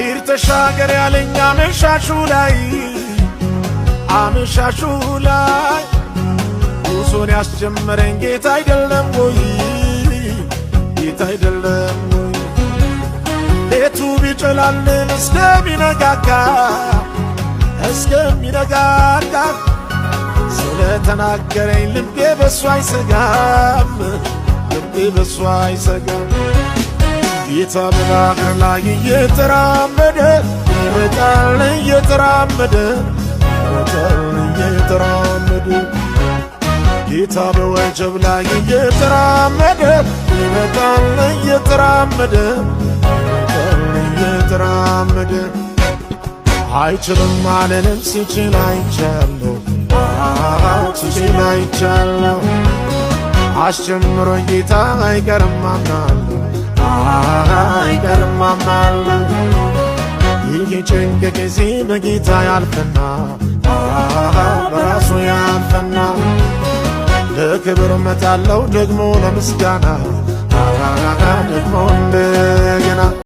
ሂድ ተሻገር ያለኝ አመሻሹ ላይ ጉዞን ያስጀመረኝ ጌታ አይደለም ወይ? ጌታ አይደለም ወይ? ሌቱ ቢጨላልም እስከሚነጋጋ ስለተናገረኝ ልቤ በሱ አይሰጋም፣ ልቤ በሱ አይሰጋም። ጌታ በባህር ላይ እየተራመደ ይመጣል፣ እየተራመደ ጌታ በወጀብ ላይ እየተራመደ ይመጣል፣ እየተራመደ አይችልም አልልም ሲችል አይቻለሁ፣ ሲችል አይቻለሁ። አስጀምሮ ጌታ አይቀርም አምናለሁ፣ አይቀርም አምናለሁ። ይህ ጭንቅ ጊዜ በጌታ ያልፈና በራሱ ያልፈና ለክብር መጣለው ደግሞ ለምስጋና ደግሞ እንደገና